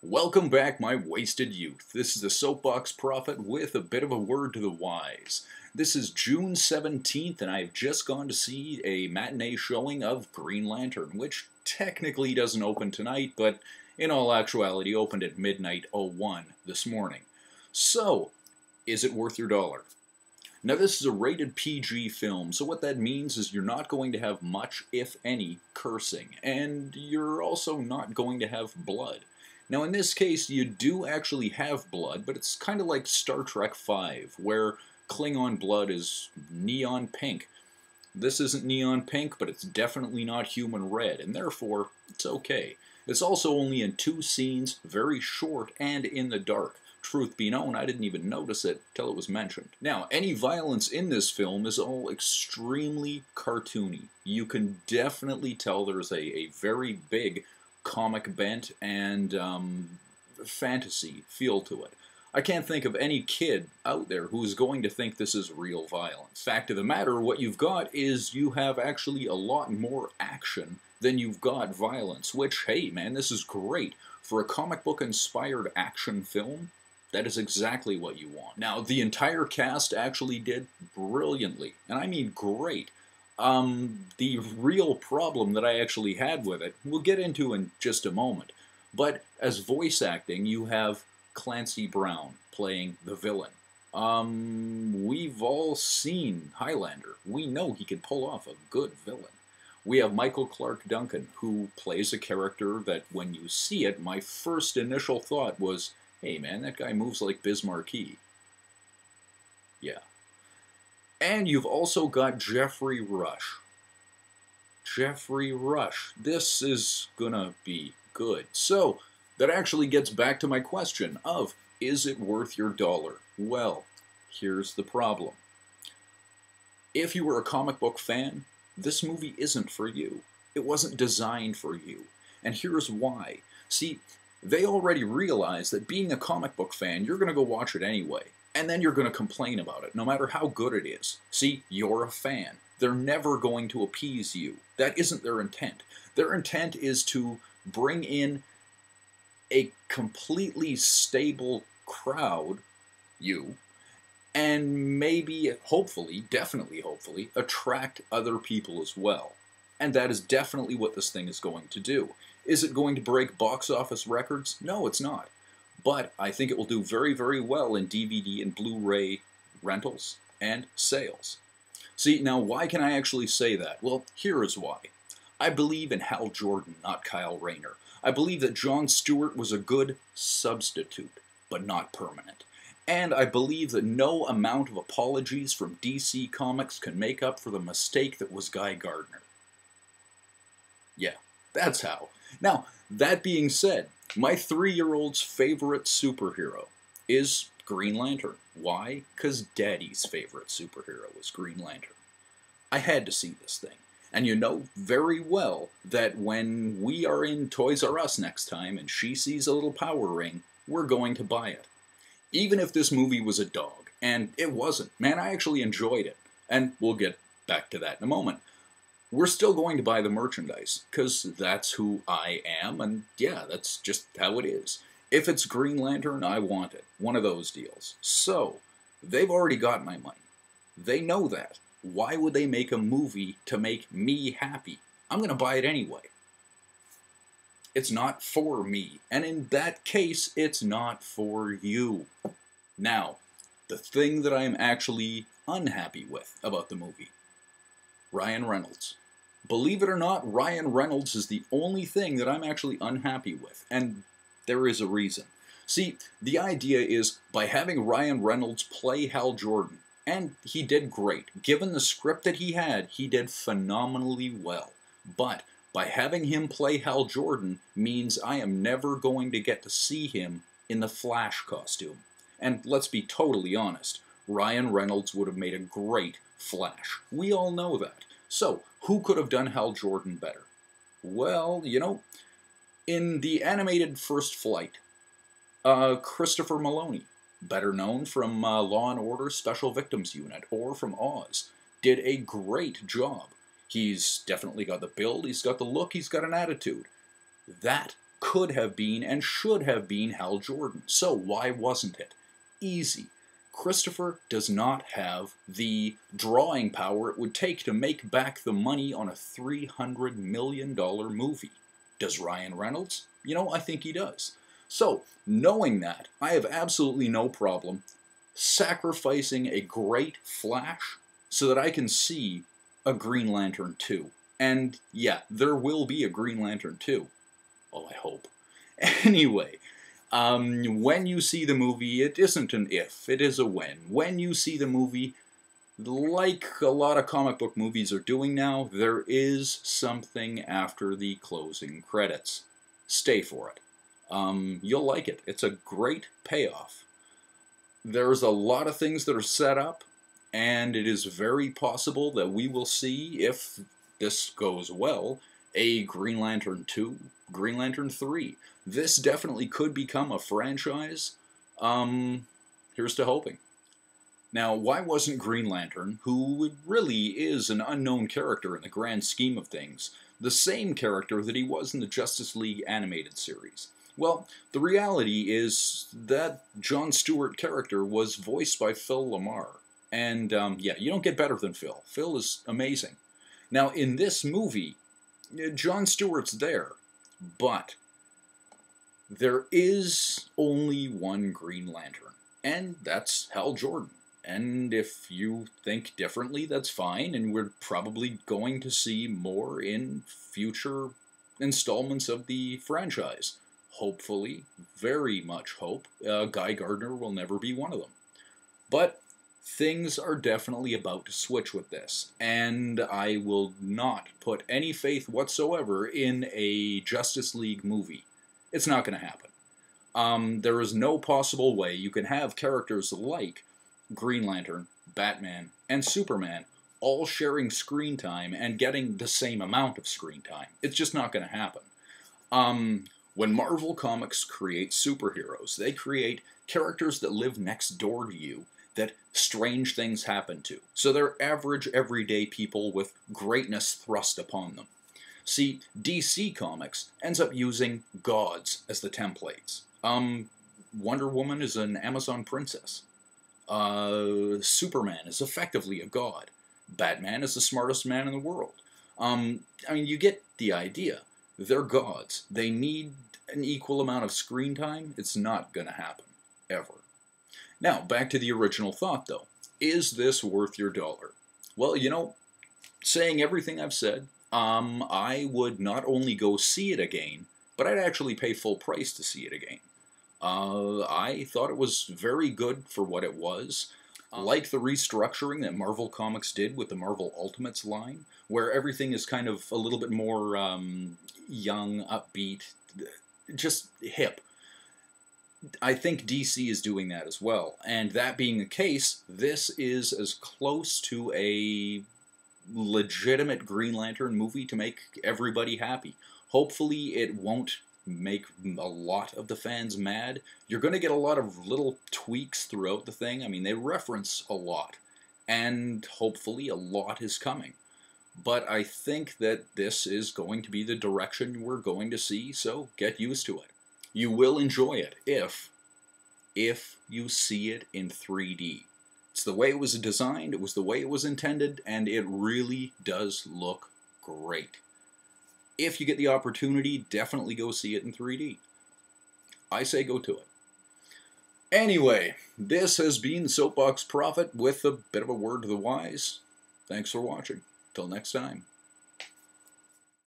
Welcome back, my wasted youth. This is the Soapbox Prophet with a bit of a word to the wise. This is June 17th, and I've just gone to see a matinee showing of Green Lantern, which technically doesn't open tonight, but in all actuality opened at midnight 01 this morning. So, is it worth your dollar? Now, this is a rated PG film, so what that means is you're not going to have much, if any, cursing, and you're also not going to have blood. Now, in this case, you do actually have blood, but it's kind of like Star Trek V, where Klingon blood is neon pink. This isn't neon pink, but it's definitely not human red, and therefore, it's okay. It's also only in 2 scenes, very short, and in the dark. Truth be known, I didn't even notice it till it was mentioned. Now, any violence in this film is all extremely cartoony. You can definitely tell there's a very big comic bent and fantasy feel to it. I can't think of any kid out there who is going to think this is real violence. Fact of the matter, what you've got is you have actually a lot more action than you've got violence, which, hey man, this is great. For a comic book inspired action film, that is exactly what you want. Now, the entire cast actually did brilliantly, and I mean great. The real problem that I actually had with it, we'll get into in just a moment. But as voice acting, you have Clancy Brown playing the villain. We've all seen Highlander. We know he can pull off a good villain. We have Michael Clarke Duncan, who plays a character that when you see it, my first initial thought was, hey man, that guy moves like Biz Marquee. Yeah. And you've also got Jeffrey Rush. Jeffrey Rush. This is gonna be good. So, that actually gets back to my question of, is it worth your dollar? Well, here's the problem. If you were a comic book fan, this movie isn't for you. It wasn't designed for you. And here's why. See, they already realize that being a comic book fan, you're gonna go watch it anyway. And then you're going to complain about it, no matter how good it is. See, you're a fan. They're never going to appease you. That isn't their intent. Their intent is to bring in a completely stable crowd, you, and maybe, hopefully, definitely hopefully, attract other people as well. And that is definitely what this thing is going to do. Is it going to break box office records? No, it's not. But I think it will do very, very well in DVD and Blu-ray rentals and sales. See, now why can I actually say that? Well, here is why. I believe in Hal Jordan, not Kyle Rayner. I believe that Jon Stewart was a good substitute, but not permanent. And I believe that no amount of apologies from DC Comics can make up for the mistake that was Guy Gardner. Yeah, that's how. Now, that being said, my 3-year-old's favorite superhero is Green Lantern. Why? Because Daddy's favorite superhero was Green Lantern. I had to see this thing. And you know very well that when we are in Toys R Us next time and she sees a little power ring, we're going to buy it. Even if this movie was a dog, and it wasn't. Man, I actually enjoyed it. And we'll get back to that in a moment. We're still going to buy the merchandise, because that's who I am, and yeah, that's just how it is. If it's Green Lantern, I want it. One of those deals. So, they've already got my money. They know that. Why would they make a movie to make me happy? I'm going to buy it anyway. It's not for me, and in that case, it's not for you. Now, the thing that I am actually unhappy with about the movie. Ryan Reynolds. Believe it or not, Ryan Reynolds is the only thing that I'm actually unhappy with, and there is a reason. See, the idea is, by having Ryan Reynolds play Hal Jordan, and he did great. Given the script that he had, he did phenomenally well. But by having him play Hal Jordan means I am never going to get to see him in the Flash costume. And let's be totally honest, Ryan Reynolds would have made a great Flash. We all know that. So, who could have done Hal Jordan better? Well, you know, in the animated First Flight, Christopher Maloney, better known from Law & Order Special Victims Unit or from Oz, did a great job. He's definitely got the build, he's got the look, he's got an attitude. That could have been and should have been Hal Jordan. So why wasn't it? Easy. Christopher does not have the drawing power it would take to make back the money on a $300 million movie. Does Ryan Reynolds? You know, I think he does. So, knowing that, I have absolutely no problem sacrificing a great Flash so that I can see a Green Lantern 2. And yeah, there will be a Green Lantern 2. Oh, I hope. Anyway, when you see the movie, it isn't an if, it is a when. When you see the movie, like a lot of comic book movies are doing now, there is something after the closing credits. Stay for it. You'll like it. It's a great payoff. There's a lot of things that are set up, and it is very possible that we will see, if this goes well, a Green Lantern 2, Green Lantern 3. This definitely could become a franchise. Here's to hoping. Now, why wasn't Green Lantern, who really is an unknown character in the grand scheme of things, the same character that he was in the Justice League animated series? Well, the reality is that Jon Stewart character was voiced by Phil Lamar. And, yeah, you don't get better than Phil. Phil is amazing. Now, in this movie, Jon Stewart's there, but there is only one Green Lantern, and that's Hal Jordan. And if you think differently, that's fine, and we're probably going to see more in future installments of the franchise. Hopefully, very much hope, Guy Gardner will never be one of them. But things are definitely about to switch with this, and I will not put any faith whatsoever in a Justice League movie. It's not going to happen. There is no possible way you can have characters like Green Lantern, Batman, and Superman all sharing screen time and getting the same amount of screen time. It's just not going to happen. When Marvel Comics creates superheroes, they create characters that live next door to you that strange things happen to. So they're average, everyday people with greatness thrust upon them. See, DC Comics ends up using gods as the templates. Wonder Woman is an Amazon princess. Superman is effectively a god. Batman is the smartest man in the world. I mean, you get the idea. They're gods. They need an equal amount of screen time. It's not going to happen. Ever. Now, back to the original thought, though. Is this worth your dollar? Well, you know, saying everything I've said, I would not only go see it again, but I'd actually pay full price to see it again. I thought it was very good for what it was. Like the restructuring that Marvel Comics did with the Marvel Ultimates line, where everything is kind of a little bit more young, upbeat, just hip. I think DC is doing that as well. And that being the case, this is as close to a legitimate Green Lantern movie to make everybody happy. Hopefully it won't make a lot of the fans mad. You're going to get a lot of little tweaks throughout the thing. I mean, they reference a lot. And hopefully a lot is coming. But I think that this is going to be the direction we're going to see, so get used to it. You will enjoy it if you see it in 3D. It's the way it was designed, it was the way it was intended, and it really does look great. If you get the opportunity, definitely go see it in 3D. I say go to it. Anyway, this has been Soapbox Prophet with a bit of a word to the wise. Thanks for watching. Till next time.